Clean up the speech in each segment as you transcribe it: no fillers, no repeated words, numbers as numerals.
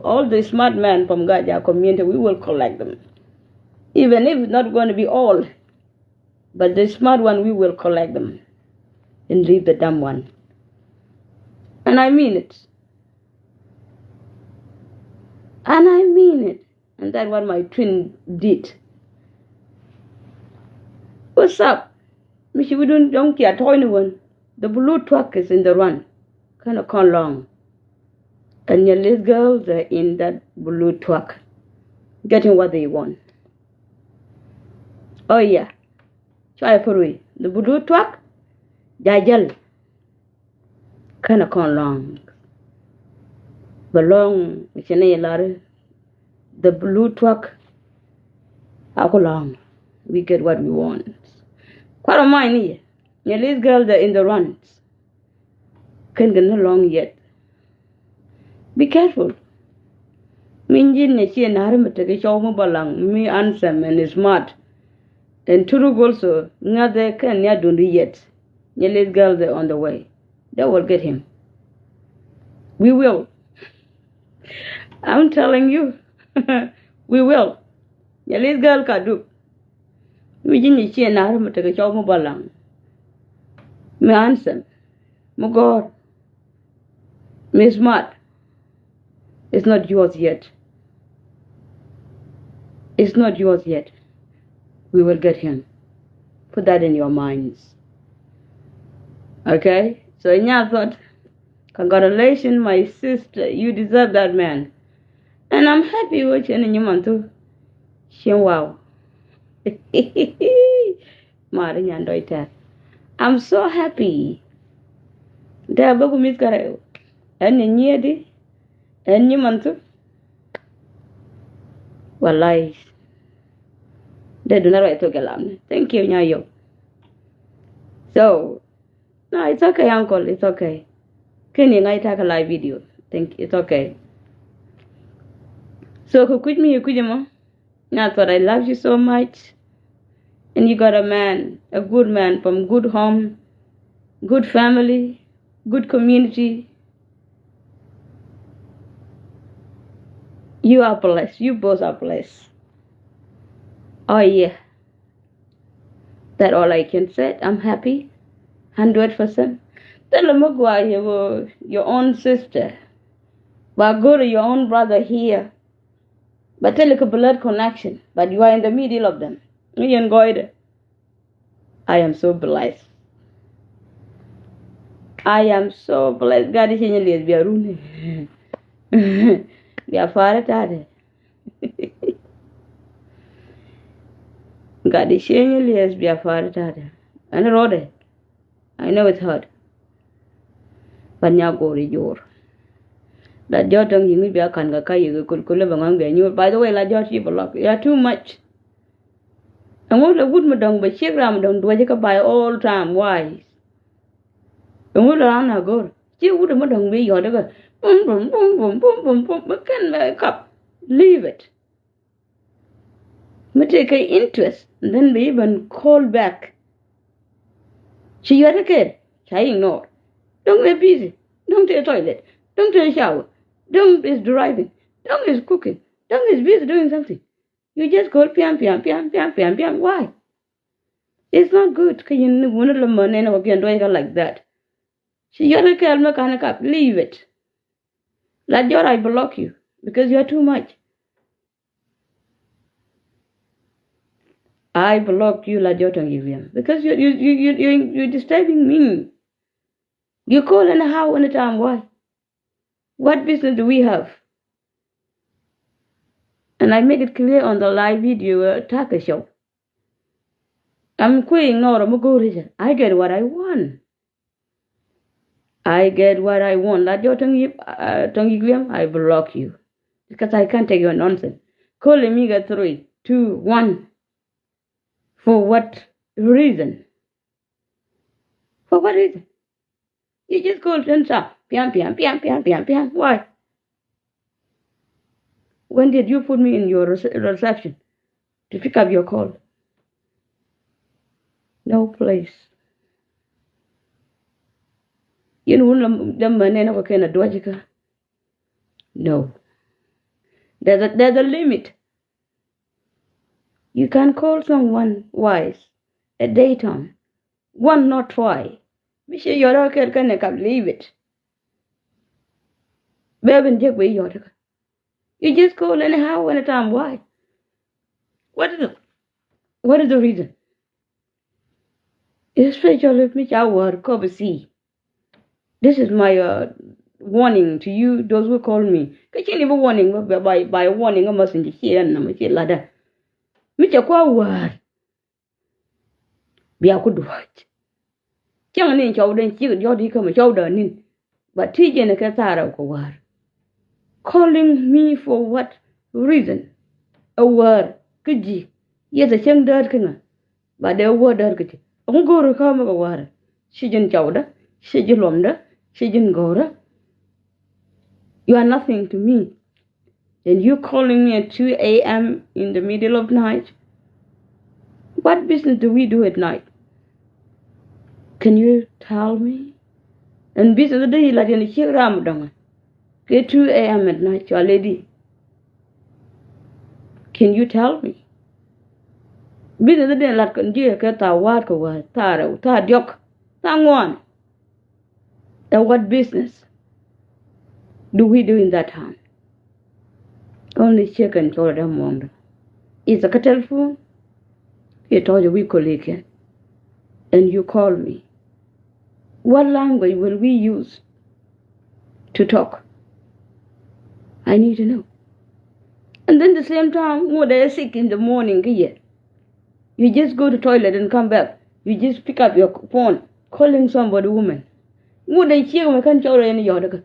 all the smart men from Gaja community, we will collect them. Even if it's not going to be all, but the smart one, we will collect them and leave the dumb one. And I mean it. And I mean it. And that's what my twin did. What's up? Michi, we don't care to anyone. The blue truck is in the run. Kind of come along. And your little girls are in that blue truck, getting what they want. Oh yeah. Try for the blue truck, Jajal. Kind of come along. Belong, the blue truck, how long? We get what we want. Quite a mind here. Your little girls are in the runs. Can't get along yet. Be careful. Minjin Nyanchiew and Harimata show balang, me handsome and smart. And Turug also, neither can ya do yet. Your little girls are on the way. They will get him. We will. I'm telling you. We will. Your little girl can do. Minjin Nyanchiew and Harimata show balang. Me handsome. My God. Me smart. It's not yours yet. It's not yours yet. We will get him. Put that in your minds. Okay? So Nya thought, congratulations, my sister. You deserve that man. And I'm happy with you and your too. Wow. I'm so happy. Da bagu mis karayo. And nyedi. And you mantu. Wallahi. They do not write to Galam. Thank you, Nyanchiew. So, no, it's okay, uncle. It's okay. Can you take a live video? Thank you. It's okay. So, who could me, you could you, I thought I love you so much. And you got a man, a good man from good home, good family, good community. You are blessed. You both are blessed. Oh, yeah. That's all I can say. I'm happy. 100%. Tell them your own sister. But go to your own brother here. But tell a blood connection. But you are in the middle of them. I am so blessed. I am so blessed. God is in your life. We are far at it. God is in your life. We are far at it. And I wrote it. I know it's hard. But now go to your. That your tongue you maybe I can't go you could live among you. By the way, like your people, you are too much. And what a good madam, but she Ramadan do I buy all time wise. And what around I go. She would have madam be your dog. Boom, boom, boom, boom, boom, boom, boom, but can make up. Leave it. Me take an interest, and then we even call back. She you are a kid. She ignore. Don't be busy. Don't take a toilet. Don't take a shower. Don't is driving. Don't is cooking. Don't is busy doing something. You just call piam, piam, piam, piam, piam, piam. Why? It's not good. Because you want to learn and work and do it like that. She you are a kid, mechanic. Leave it. Let your I block you. Because you are too much. I block you, let your tongue give him. Because you're disturbing me. You call in how in a time, why? What business do we have? And I make it clear on the live video, Taka show. I'm quitting, no, I'm a good. I get what I want. I get what I want. Let your tongue give him, I block you. Because I can't take your nonsense. Calling me at 3, 2, 1. For what reason? For what reason? You just call and say, piam, piam, piam, piam, piam, piam. Why? When did you put me in your reception to pick up your call? No place. You know, the man never can do it. No. There's a limit. You can call someone wise at daytime. One, not twice. Be sure you're okay, can leave it. Baby, take away your. You just call anyhow, anytime. Why? What is the reason? Especially if me our cover see. This is my warning to you, those who call me. Because you never warning by warning I mustn't hear and I'm a ladder. Mr. Quawar. Be a good watch. Young in children, you come a shoulder in. But teaching a catara war. Calling me for what reason? A word, could ye? Yes, a young darkener. But the word darkety. I'm going to come a war. She didn't chowder, she didn't lumber, she didn't go. You are nothing to me. And you calling me at 2 a.m. in the middle of night? What business do we do at night? Can you tell me? And business the day like in the Shiram. Get 2 a.m. at night, your lady. Can you tell me? Business the day like in the ta wat ko wa ta jock ta ngwan. And what business do we do in that time? Only check and told them wonder. It's a telephone. He told you we colleague, and you call me. What language will we use to talk? I need to know. And then the same time, when they're sick in the morning, you just go to the toilet and come back. You just pick up your phone, calling somebody woman. When they cheer, I can't tell any other.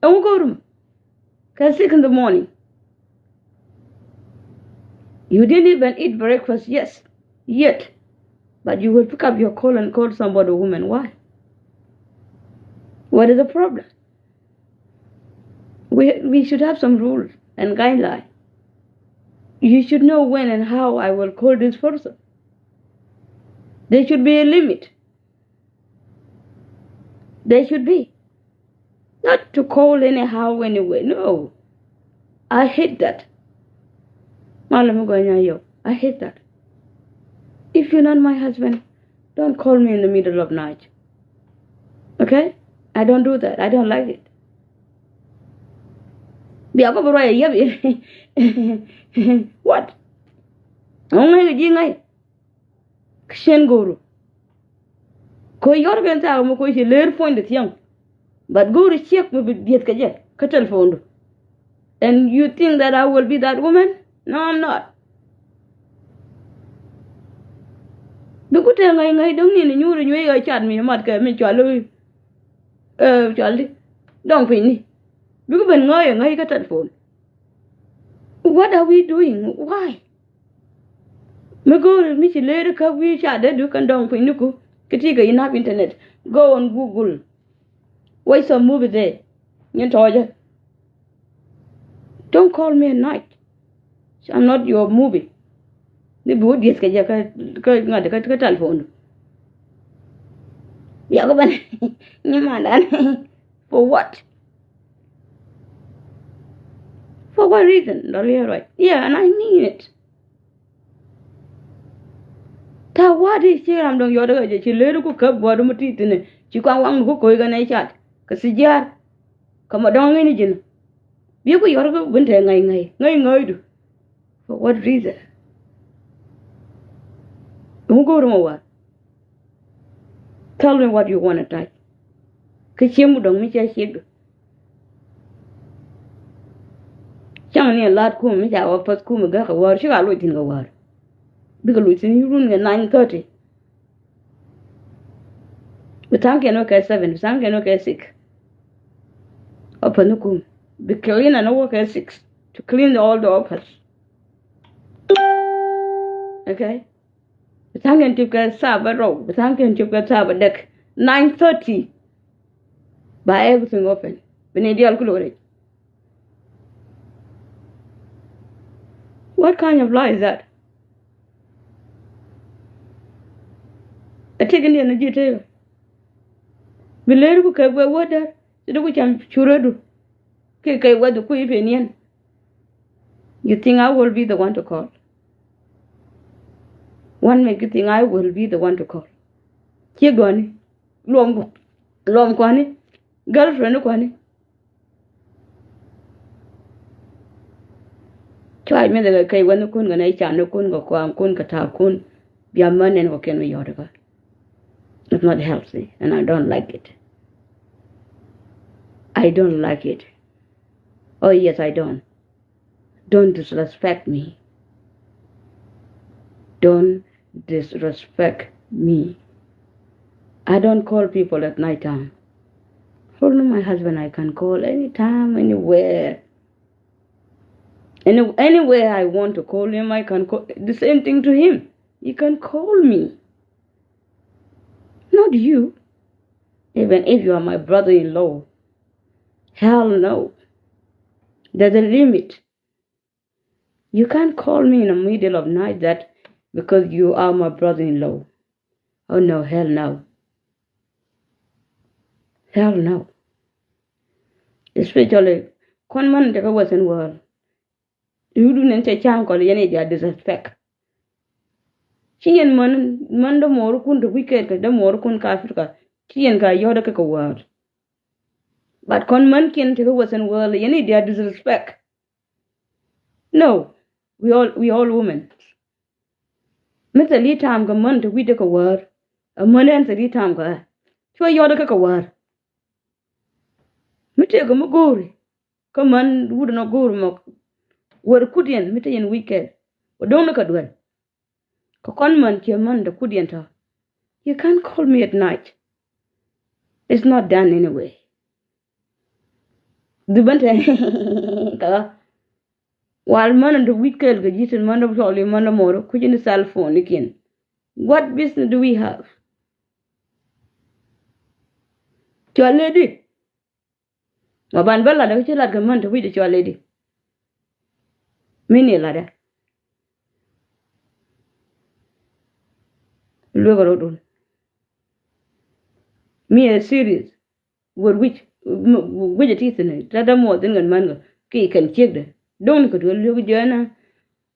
I won't go to them. Because sick in the morning. You didn't even eat breakfast, yes, yet. But you will pick up your call and call somebody woman. Why? What is the problem? We should have some rules and guidelines. You should know when and how I will call this person. There should be a limit. There should be. Not to call anyhow, anyway. No. I hate that. I hate that. If you're not my husband, don't call me in the middle of night. Okay? I don't do that. I don't like it. What? Kshen guru. Ko yorgan ta mo ko shi ler point the young. But guru check me with diet ka telephone. And you think that I will be that woman? No, I'm not. Because I don't need you and you are chat me, mat ka me chalu. Charlie. Don't pin. Because when I got telephone. What are we doing? Why? Me go me she later ka we chat that you can don't pin you. Katika enough internet. Go on Google. Watch some movie there. You told you. Don't call me at night. I'm not your movie. The board yes ka telephone. Yeah, go ban. For what? For what reason? Right. Yeah, and I mean it. Ta what is here? I'm doing your other. She let go cup water teeth in it. She can't want to go in a chat. Casijar. Come down in it. You go your winter. Ngay. For what reason? Who go to what? Tell me what you want to type. Kishimu don't make a shig. Chang a lot come, Miss our first come a war, she got waiting a war. Because it's in your room at 9:30. But I'm can work at 7, some can work at 6. Open the coom. Be clean and work at 6 to clean all the office. Okay? But I'm going to get Sabbath road, but I'm going to get Sabbath deck 9:30. By everything open. Benedial glory. What kind of lie is that? I take in the energy table. Beler ku kai water, so do we can churadu. Kai what the queen opinion. You think I will be the one to call? What make you think I will be the one to call? Chigwani, Lom Kwani, girlfriend Kwani. Try me the kay when the kun and I chan no kun go kwam kun kata kun, be a man and what can we order? It's not healthy, and I don't like it. I don't like it. Oh, yes, I don't. Don't disrespect me. Don't disrespect me. I don't call people at night time. Only my husband I can call anytime, anywhere. Anywhere I want to call him, I can call. The same thing to him. He can call me. Not you. Even if you are my brother-in-law. Hell no. There's a limit. You can't call me in the middle of night that because you are my brother-in-law. Oh no, hell no. Hell no. Especially, when man take a Western world, you do not say chang call any disrespect. She and man the more kun the wicked, the more kun ka Africa. She and ka yoda ka word. But con man can take a Western world, any disrespect. No, we all women. Mr. Lee Tam go man to we take a word. A man and the Lee Tam go. So yoda ka word. Me take a mogori. Come on, would not go mock. Were kudian, mita in wicked. Or don't look at well. Kokonman, your man, the kudian. You can't call me at night. It's not done anyway. The bante, while man and the wicked, the jit and man of all your man of more, could in the cell phone again. What business do we have? To a lady. Maban Bella, the chill like a man to read it to a lady. Many ladder. Look me a series with which it is in it. Rather more than a man can check the. Don't go to a little journal.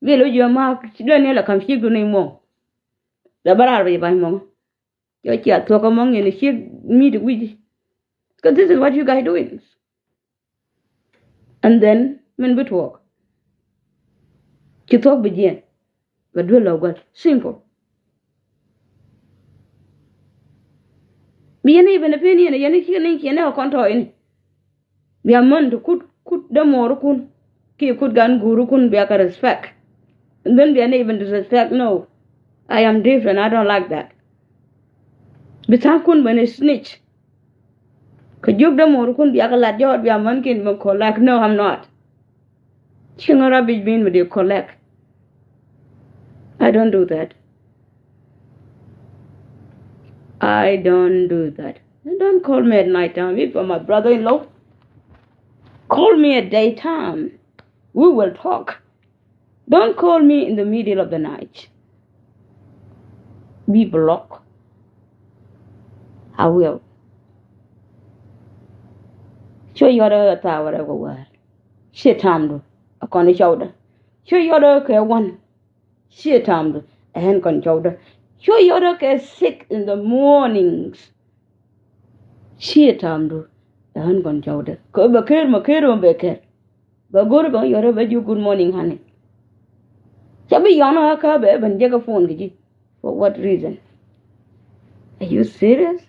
Will your mark, she don't never come check the name more. The barrel by mom. Your child talk among and she meet with. Because this is what you guys doing. And then, when we talk, you talk begin, but we love God. Simple. Be an even opinion, a yannick, you never contour in. Be a man to could the more kun, keep could gun guru kun be a respect. And then be an even disrespect. No, I am different, I don't like that. But I couldn't when a snitch. Could you the more kun be a lad yard be a monkey and collect? No, I'm not. Chinga rubbish bean with you collect. I don't do that. I don't do that. Don't call me at night time. If I'm my brother-in-law, call me at daytime. We will talk. Don't call me in the middle of the night. Be blocked. I will. Show your other tower everywhere. Shit, Hamdo. A con shoulder. Show your other one. Shit, Hamdo. A hand con shoulder. Show your other sick in the mornings. Shit, Hamdo. A hand con shoulder. Go back here, Makero Becker. But go to your good morning, honey. Chabi Yana Kabe and Jaga phone. For what reason? Are you serious?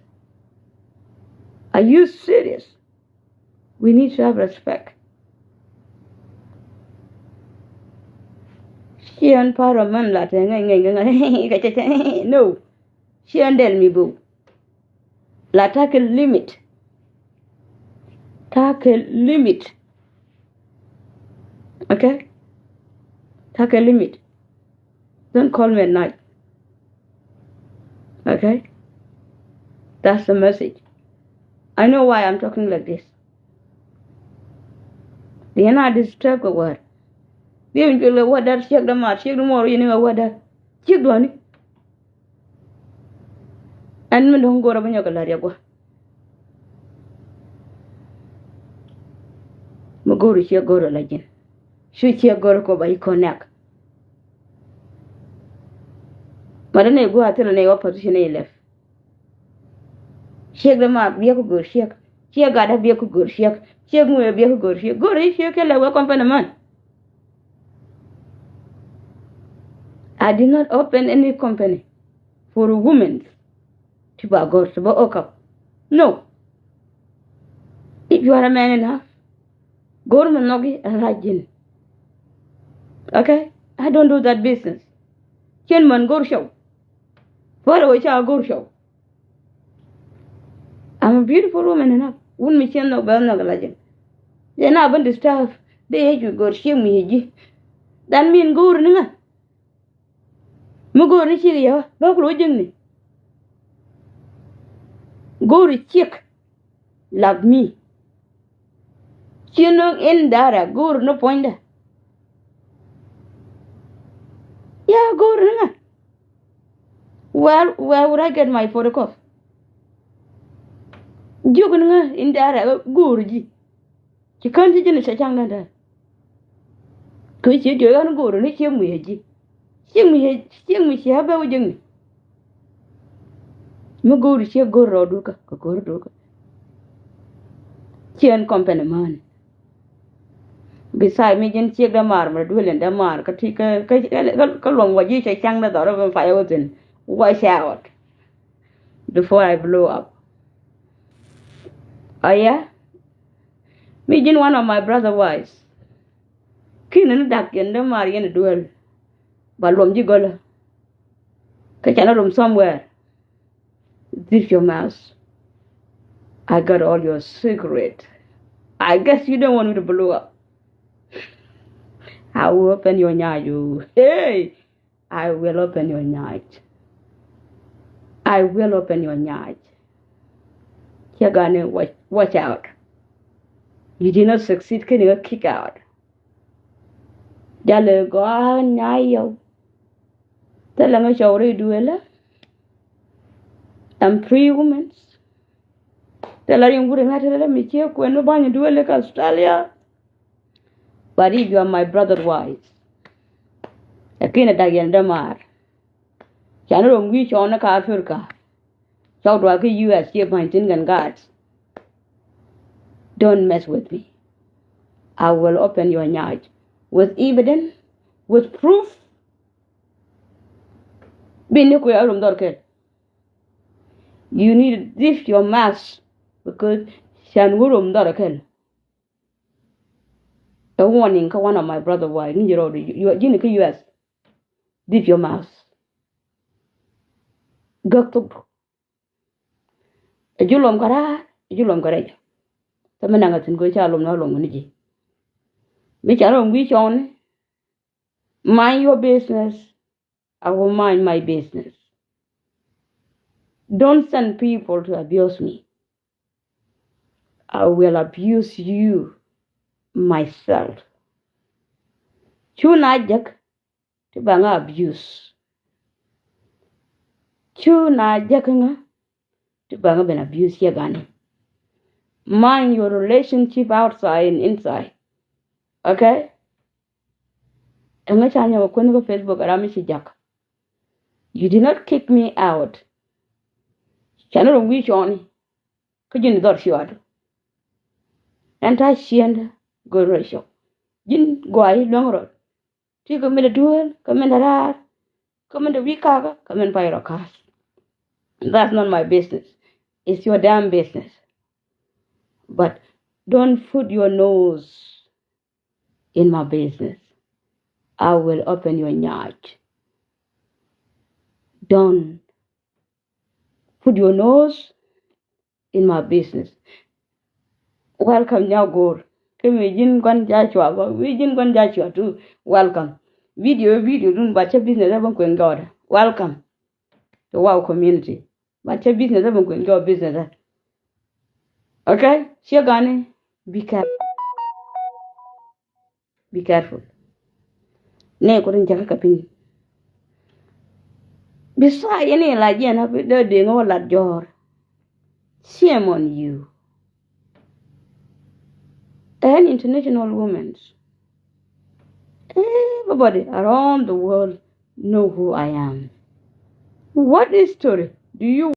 Are you serious? We need to have respect. She and Paraman Latin. No. She and tell me boo. La take a limit. Take a limit. Okay? Take a limit. Don't call me at night. Okay? That's the message. I know why I'm talking like this. You're not disturbed with what? You don't feel what that check the mark, check the more, you know what that. Check the one. And we don't go to your galaria. Go to your go to legend. Shuchi Gorko by connect. Madame go at an opposition a left. Shake them up, be a good shake. She got a be a good shake. Shake me a be a good shake. Good if you can welcome a man. I did not open any company for a woman to buy goods to buy okap. No. If you are a man enough, go to Manogi and Rajin. Okay? I don't do that business. Chen man go show. What do we shall go show? I'm a beautiful woman enough. Wouldn't me chen no bell no legend. Then I went to staff. They age you go shame me. That mean go ringa. Mugo Richiria, Bogro Jimmy. Go to chick. Like me. Chino in Dara, go no pointer. Yeah, go ringa. Well, where would I get my photograph? Juggling in Dara, Gurji. You can't see in a chang. Could you go and go to him with you? Sing me, she have a young. Mugo, she go roduka, go roduka. She and company man. Beside me, Jen check the marmor, dwell in the mark, a ticker, long what you say, chang the door of fire within. Wash out before I blow up. Oh, yeah? Me, Jen, one of my brother wives. Kin and duck in the Marian duel. Balom Jigola. Catch another room somewhere. Zip your mouth. I got all your secret. I guess you don't want me to blow up. I will open your Nyanchiew. Hey! I will open your Nyanchiew. I will open your Nyanchiew. You're gonna watch out. You did not succeed, can you kick out? Jale go Nyanchiew. Tell them I shall do it. I'm 3 women. Tell her you wouldn't have to let me check when nobody do it like Australia. But if you are my brother wife, a kid again the mar. General reach on a car for car. Shout like a US here my and guards. Don't mess with me. I will open your Nyanchiew with evidence, with proof. You need to lift your mask because Shanwurum Dorakel. A warning, one of my brother wife, you are US. Lift your mask. Goktuk. A Julom Gara, a Julom Garage. The Manangatin go chalum no long energy. Michael reach on. Mind your business. I will mind my business. Don't send people to abuse me. I will abuse you myself. Chuna Jack to banga abuse. Chuna Jackanga to banga ben abuse yagani. Mind your relationship outside and inside. Okay? And let's say you go Facebook Aramishi Jack. You did not kick me out. Channel wish on. Could you not short? And I send go ratio. Jin go long road. Take a minute duel, come in the rar, come in the weekaga, come in by your cars. That's not my business. It's your damn business. But don't put your nose in my business. I will open your Nyanchiew. Don't put your nose in my business. Welcome, now go. Come in, Joshua. We didn't Joshua too. Welcome. Video, don't watch a business ever going God. Welcome to our community. Watch a business ever going your business. Okay? Shagani, be careful. Be careful. Ne couldn't jack a pin. Besides, any like you know, they're doing all that jar. Shame on you. An international woman. Everybody around the world know who I am. What story do you